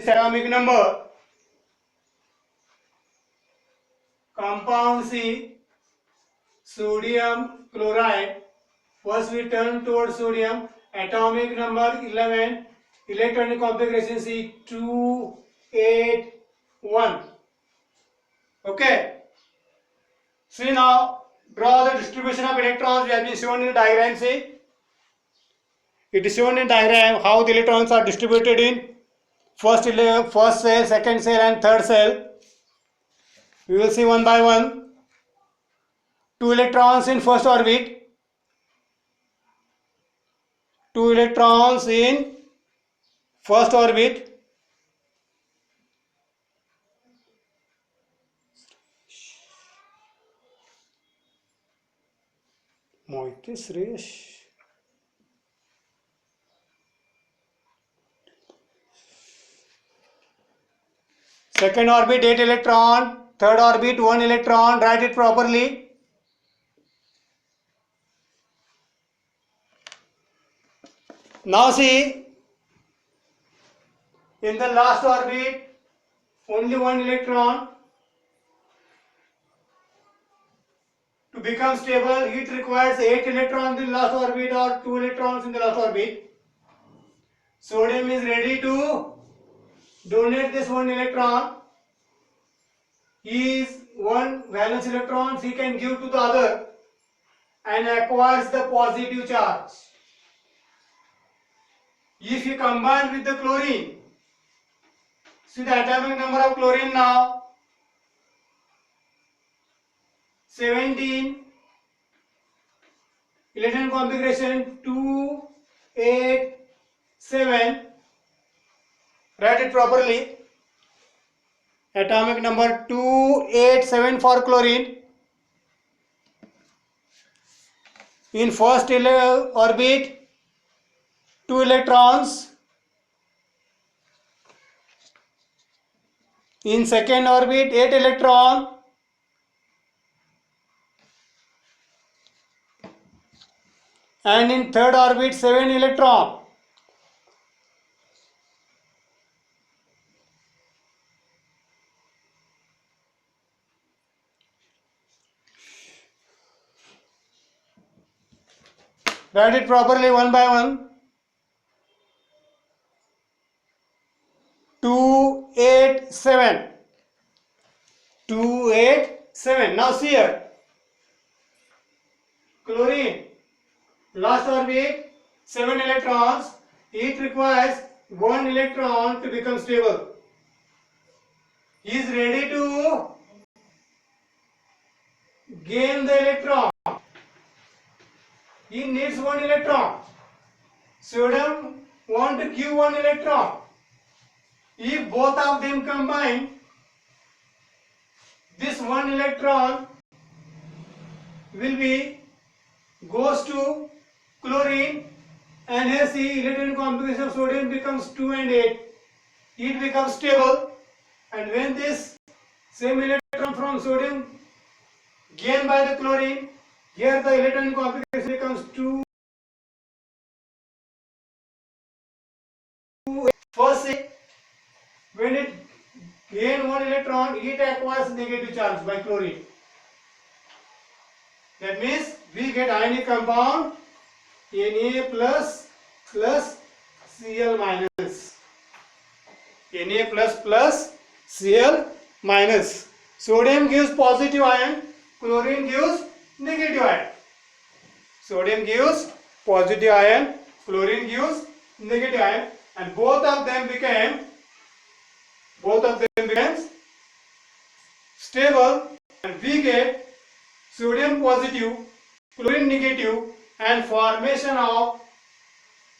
atomic number. Compound C, sodium chloride. First we turn towards sodium. Atomic number 11. Electronic configuration C 281. Okay. See now, draw the distribution of electrons. We have been shown in the diagram. See, it is shown in diagram how the electrons are distributed in first cell, second cell, and third cell. We will see one by one. 2 electrons in first orbit. 2 electrons in first orbit. Moite Suresh. Second orbit 8 electron, third orbit 1 electron. Write it properly. Now see, in the last orbit only 1 electron. To become stable, it requires 8 electrons in last orbit or 2 electrons in the last orbit. Sodium is ready to donate this 1 electron. His 1 valence electrons he can give to the other and acquires the positive charge. If he combines with the chlorine, see the atomic number of chlorine now 17, electron configuration 2, 8, 7. Write it properly. Atomic number 287 for chlorine. In first orbit 2 electrons. In second orbit 8 electron. And in third orbit 7 electron. Write it properly one by one. 287. 287. Now see here. Chlorine. Last orbit 7 electrons. It requires 1 electron to become stable. He is ready to gain the electron. He needs 1 electron. Sodium want to give 1 electron. If both of them combine, this 1 electron will be goes to chlorine, and here see electron configuration of sodium becomes 2 and 8. It becomes stable, and when this same electron from sodium gained by the chlorine, here the electron configuration becomes 2. First see, when it gain 1 electron, it acquires negative charge by chlorine. That means we get ionic compound Na plus plus Cl minus. Na plus plus Cl minus. Sodium gives positive ion, chlorine gives negative ion. Sodium gives positive ion, chlorine gives negative ion, and both of them became stable, and we get sodium positive, chlorine negative, and formation of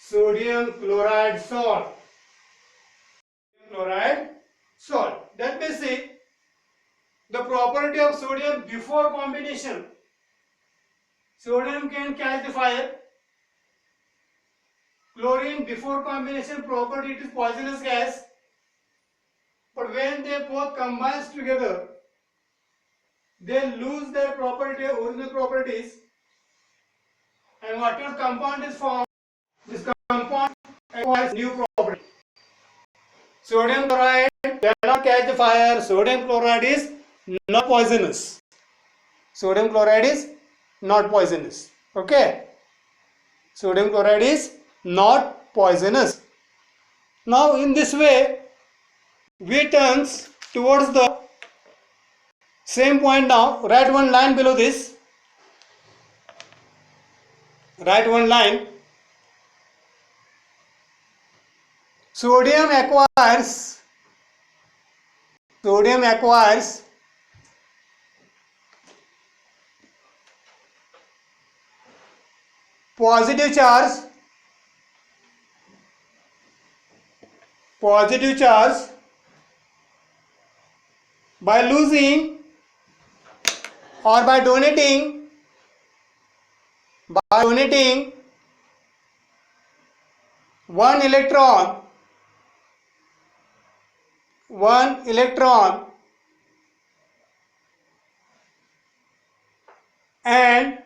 sodium chloride salt. That means see the property of sodium before combination. Sodium can catch the fire. Chlorine before combination property, it is poisonous gas. But when they both combine together, they lose their property, original properties, and whatever compound is formed, this compound acquires new property. Sodium chloride cannot catch the fire. Sodium chloride is not poisonous. Sodium chloride is not poisonous. Okay. Sodium chloride is not poisonous. Now in this way we turns towards the same point. Now write one line below this. Write one line. Sodium acquires positive charge by losing or by donating one electron and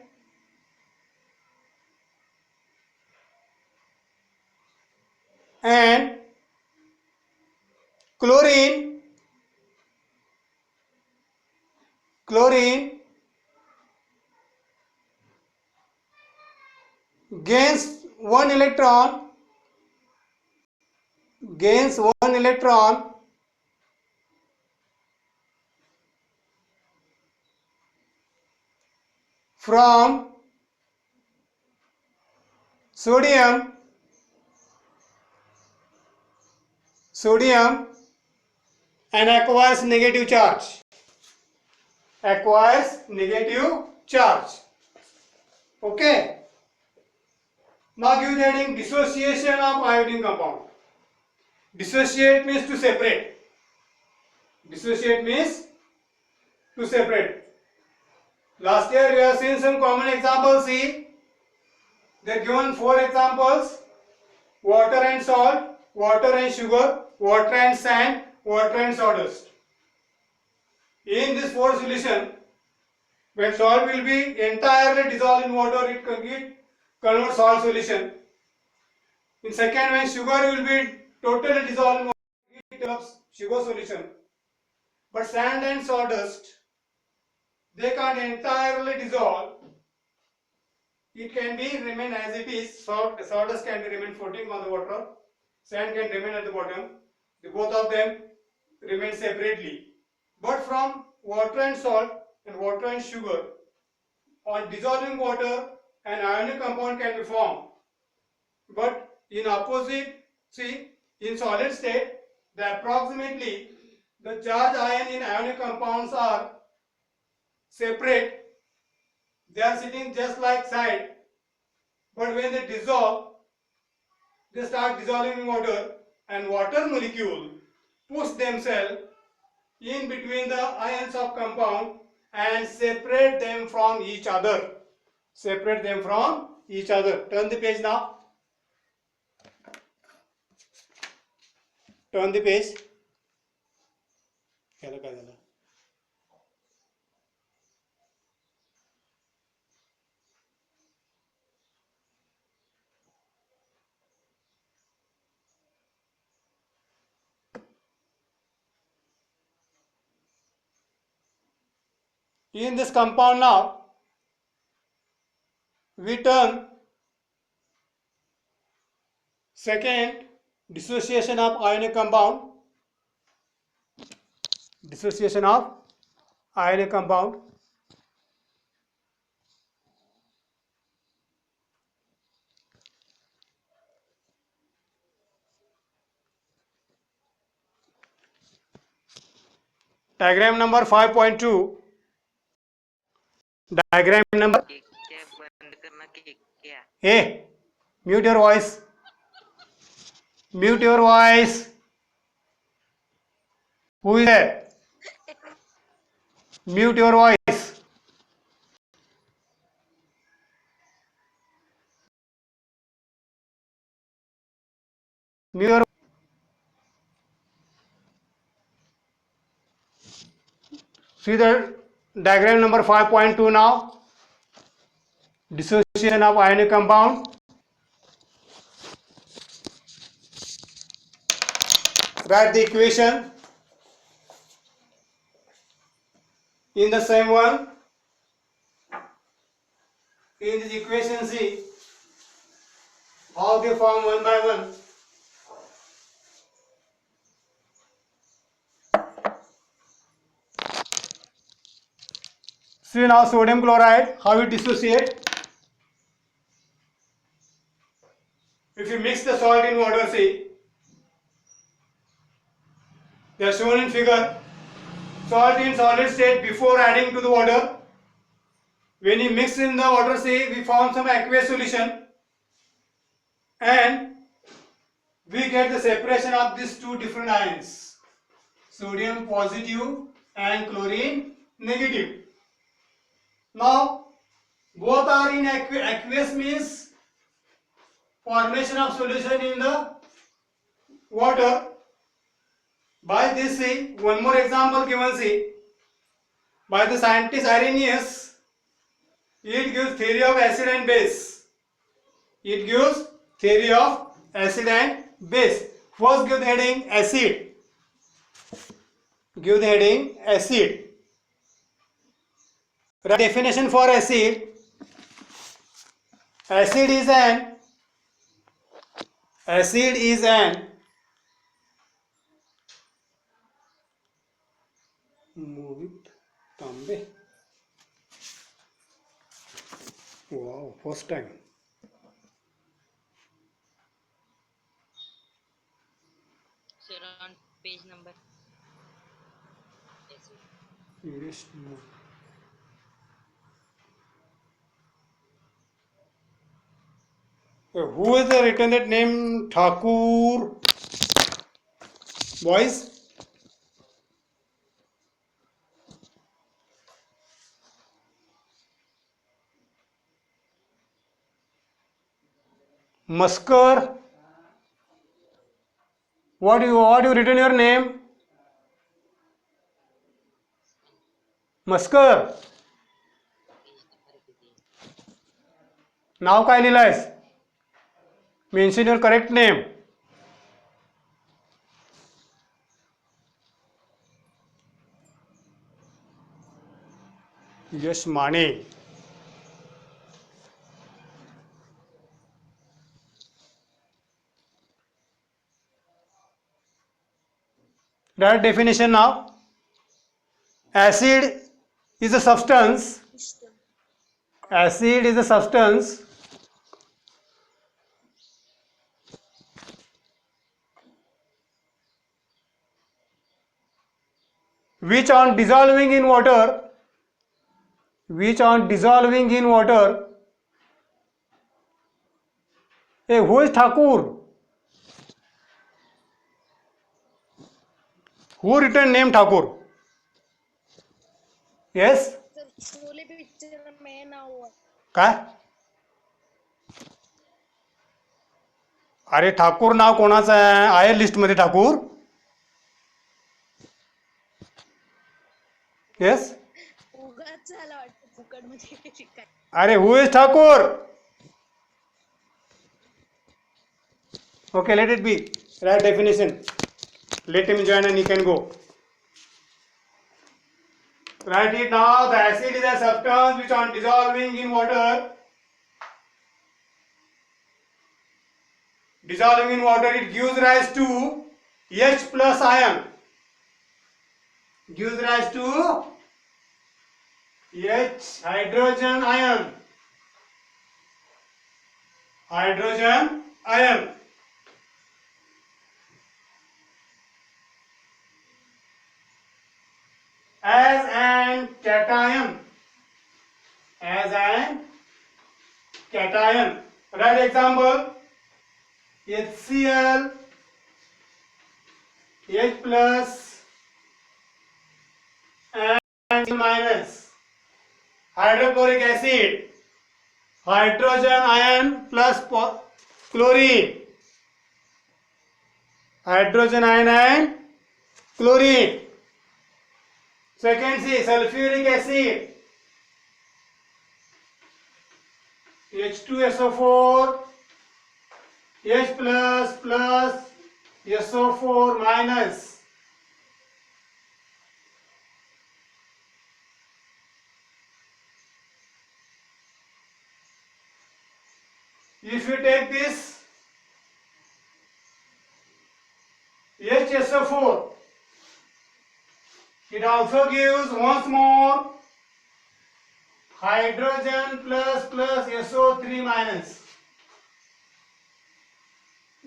chlorine gains one electron from sodium and acquires negative charge. Okay. Now give the heading dissociation of iodine compound. Dissociate means to separate. Last year we have seen some common examples. See, they are given 4 examples: water and salt, water and sugar, water and sand, water and sawdust. In this 4 solution, when salt will be entirely dissolved in water, it converts salt solution. In second, when sugar will be totally dissolved in water, it develops sugar solution. But sand and sawdust, they can't entirely dissolve. It can be remain as it is. Sawdust can be remain floating on the water. Sand can remain at the bottom. Both of them remain separately. But from water and salt and water and sugar, on dissolving water, an ionic compound can be formed. But in opposite, see, in solid state, approximately the charge ion in ionic compounds are separate. They are sitting just like side. But when they dissolve, they start dissolving in water, and water molecule push themselves in between the ions of compound and separate them from each other. Turn the page now. Turn the page. In this compound now, we turn second dissociation of ionic compound. Diagram number 5.2. Diagram number. Hey, mute your voice. Who is there? Mute your voice. Mute your. See the diagram number 5.2 now. Dissociation of ionic compound. Write the equation in the same one. In this equation, see how they form one by one. See now sodium chloride, how it dissociate. If you mix the salt in water, see, they are shown in figure. Salt in solid state before adding to the water. When you mix in the water, see, we form some aqueous solution, and we get the separation of these two different ions, sodium positive and chlorine negative. Now both are in aqueous, means formation of solution in the water. By this, see, one more example given, see, by the scientist Arrhenius. It gives theory of acid and base. It gives theory of acid and base. First give the heading acid. Give the heading acid. The definition for acid. Acid is an move it Tambe. Wow, first time. Sir, on page number. Yes, no. Who is the written that name Thakur? Boys? Musker? What you written your name? Musker. नाव काय लिहिलंयस? Mention your correct name. Yash Mane. That definition now. Acid is a substance. Acid is a substance which on dissolving in water, hey, who is Thakur? Who written name Thakur? Yes? Sholay picture में नाव हुआ. काय? अरे ठाकूर नाव कोणाचं आहे? आहे list मध्ये Thakur? Yes? उगाच झाला वाटतं फुकट मध्ये शिकाय. अरे who is Thakur? Okay, let it be. Write definition. Let him join and he can go. Write it now. The acid is a substance which on dissolving in water, it gives rise to H plus ion. Gives rise to H, hydrogen ion. Hydrogen ion. As an cation. Write example. HCl, H plus and minus. Hydrochloric acid, hydrogen ion plus chlorine. Hydrogen ion and chlorine. Second C, sulfuric acid, H2SO4, H plus plus SO4 minus. If you take this HSO4, it also gives once more hydrogen plus SO3 minus.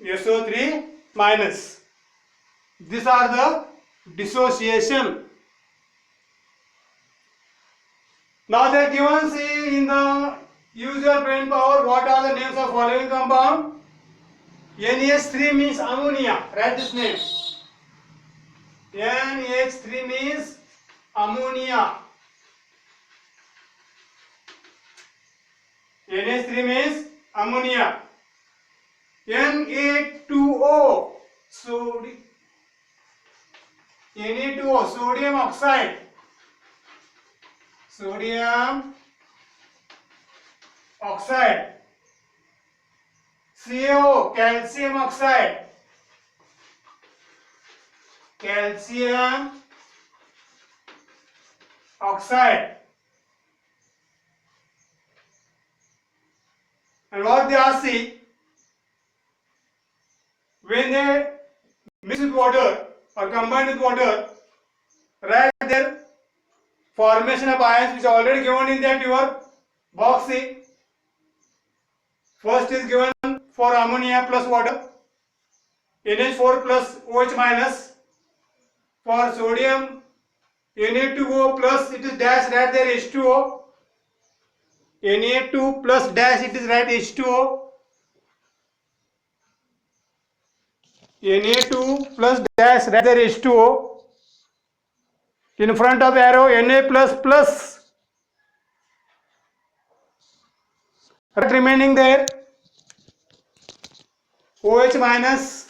SO3 minus. These are the dissociation. Now they are given, see, in the usual brain power, what are the names of following compound? NH3 means ammonia. Write this name. NH3 means ammonia. NH3 means ammonia. Na2O, Na2O, sodium oxide. Sodium oxide. CaO, calcium oxide. Calcium oxide. And what they are, see, when they mix with water or combine with water, write their formation of ions which are already given in that your box. See, first is given for ammonia plus water, NH4 plus OH minus. For sodium, Na2O plus, it is dash, write there H2O. Na2 plus dash, it is write H2O. Na2 plus dash, write there H2O. In front of arrow, Na plus plus. What remaining there? OH minus.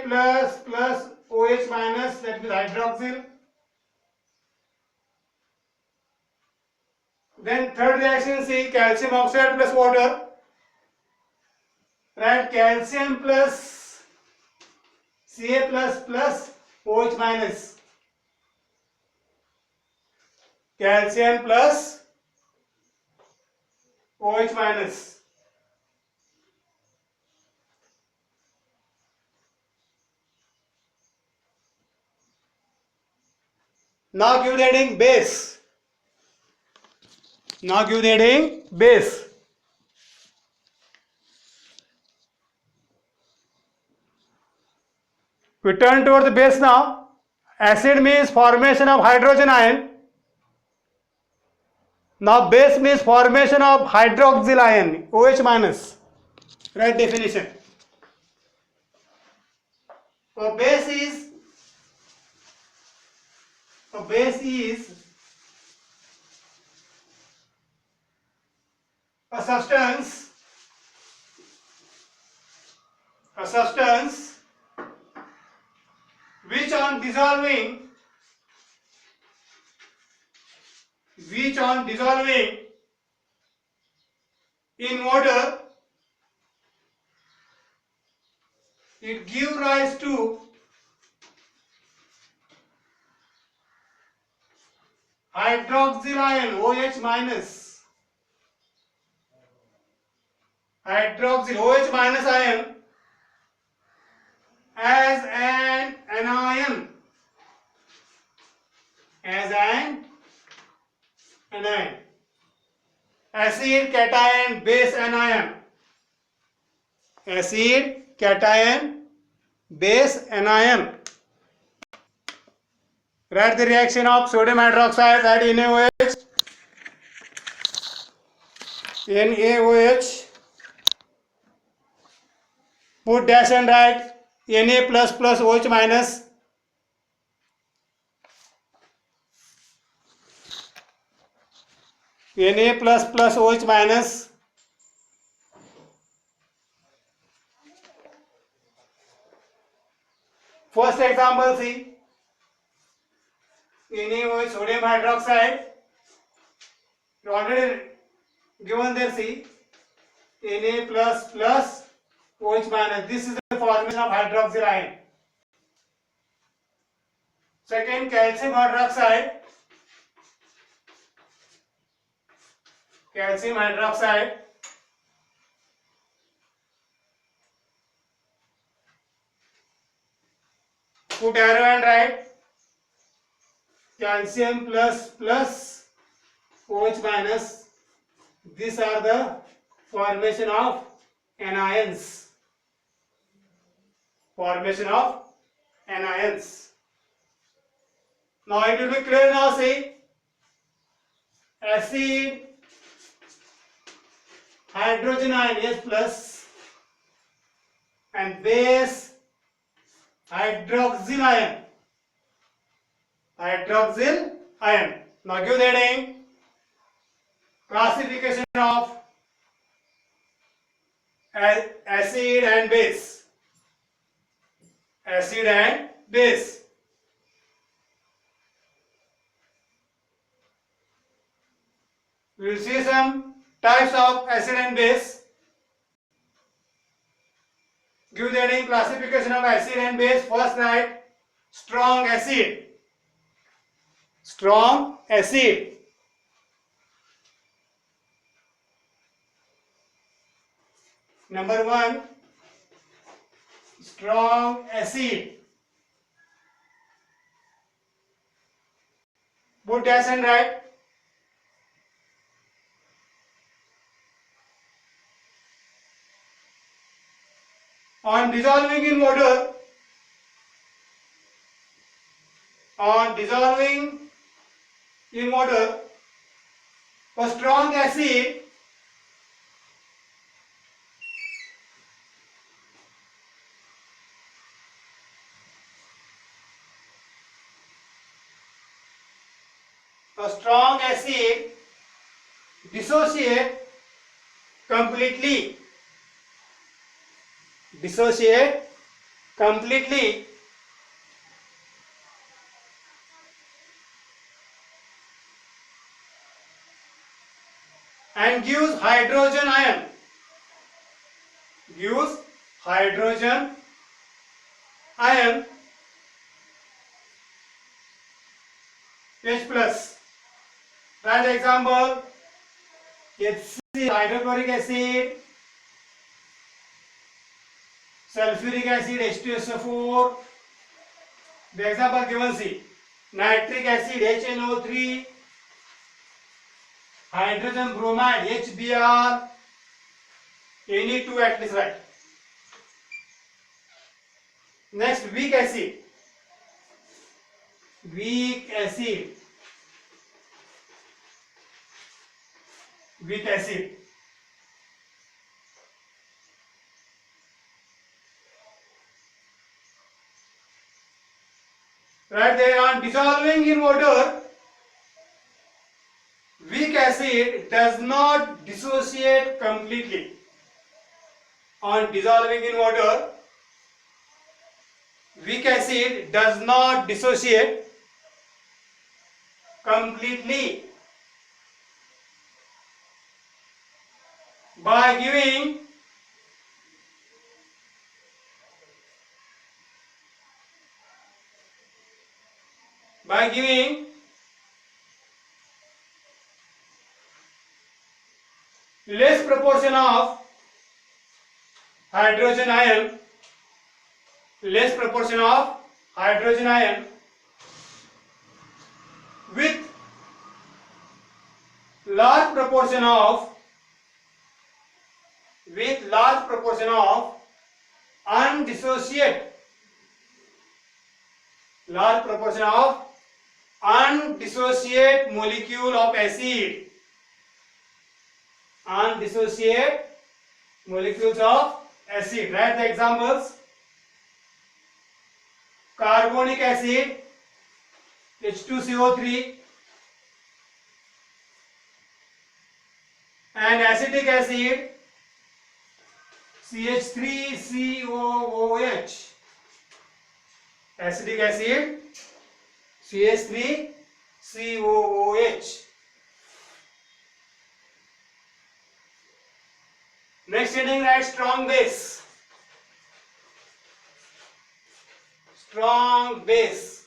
Na plus OH minus, that means hydroxyl. Then third reaction, see, calcium oxide plus water. Write calcium plus Ca plus OH minus. Calcium plus OH minus. Now give the heading base. Now give the heading base. We turn towards the base now. Acid means formation of hydrogen ion. Now base means formation of hydroxyl ion, OH minus. Write definition. A base is a substance which on dissolving in water, it gives rise to hydroxyl ion, OH minus. Hydroxyl OH minus ion as an anion. Acid, cation, base, anion. Acid, cation, base, anion. Write the reaction of sodium hydroxide at NaOH. NaOH. Put dash and write Na plus OH minus. Na plus OH minus. First example, see, NaOH, sodium hydroxide. You already given there, see, Na plus plus OH minus. This is the formation of hydroxyl ion. Second, calcium hydroxide. Calcium hydroxide. Put arrow and write calcium plus plus OH minus. These are the formation of anions. Formation of anions. Now it will be clear now. See, acid hydrogen ion H plus and base hydroxyl ion. Hydroxyl ion. Now give the heading classification of acid and base. Acid and base. We will see some types of acid and base. Give the heading classification of acid and base. First write strong acid. Strong acid. Number 1, strong acid. Put dash and write. On dissolving in water, a strong acid dissociate completely. And gives hydrogen ion. H plus. Write example. HC hydrochloric acid, sulfuric acid H2SO4. The example given, see, nitric acid HNO3, hydrogen bromide HBr, any two at least write. Next, weak acid. Right there, on dissolving in water, weak acid does not dissociate completely. On dissolving in water, weak acid does not dissociate completely. By giving less proportion of hydrogen ion, with large proportion of undissociate molecule of acid. Undissociate molecules of acid. Write the examples. Carbonic acid H2CO3 and acetic acid CH3COOH. Acetic acid CH3COOH. Next heading, write strong base. Strong base.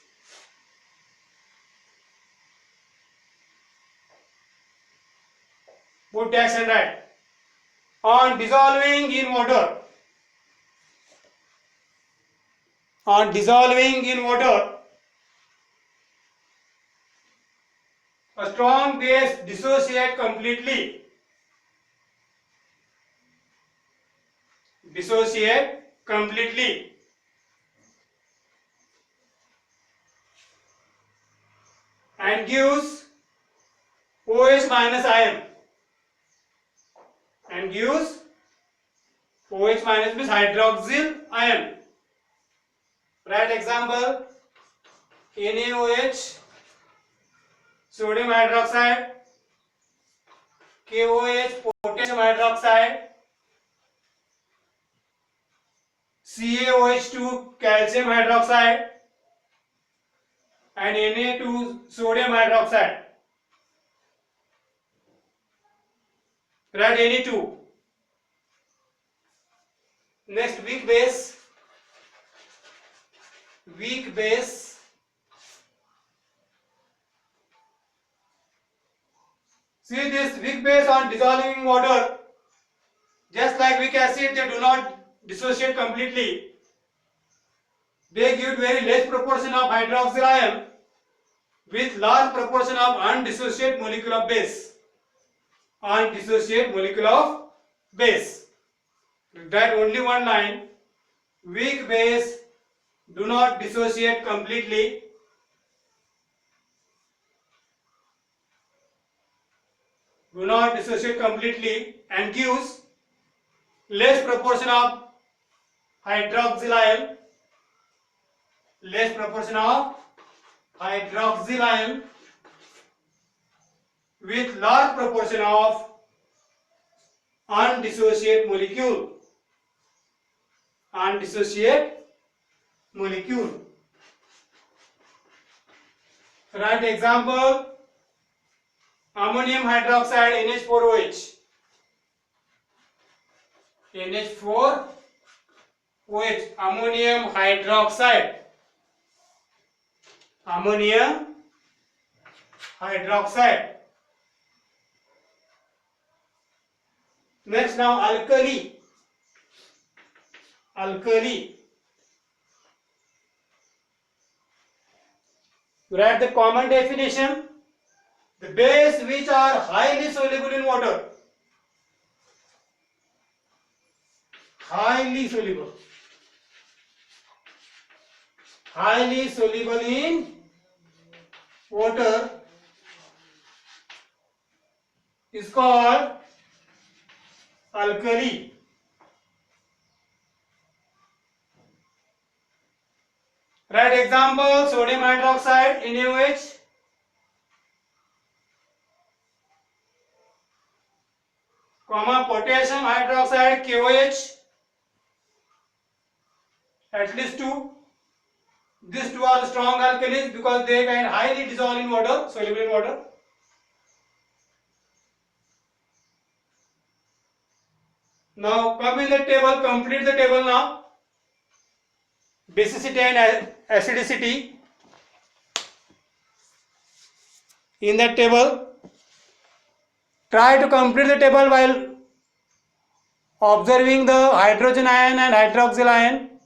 Put dash and write. On dissolving in water. On dissolving in water, a strong base dissociate completely. Dissociate completely. And gives OH minus ion. And gives OH minus means hydroxyl ion. Write example: NaOH, sodium hydroxide, KOH, potassium hydroxide, CaOH2, calcium hydroxide, and Na2, sodium hydroxide. Write Na2. Next, weak base. Weak base. See this weak base on dissolving in water. Just like weak acid, they do not dissociate completely. They give very less proportion of hydroxyl ion with large proportion of undissociate molecule of base. Undissociate molecule of base. Write only one line. Weak base do not dissociate completely. Do not dissociate completely and gives less proportion of hydroxyl ion. Less proportion of hydroxyl ion with large proportion of undissociate molecule. Undissociate molecule. Write example: ammonium hydroxide NH4OH. NH4OH, ammonium hydroxide. Ammonium hydroxide. Next, now alkali. Alkali. Write the common definition. The base which are highly soluble in water. Highly soluble. Highly soluble in water is called alkali. Write example: sodium hydroxide NaOH, potassium hydroxide KOH, at least two. These two are strong alkalis because they can highly dissolve in water, soluble in water. Now come in the table, complete the table now. Basicity and acidicity. In that table, try to complete the table while observing the hydrogen ion and hydroxyl ion.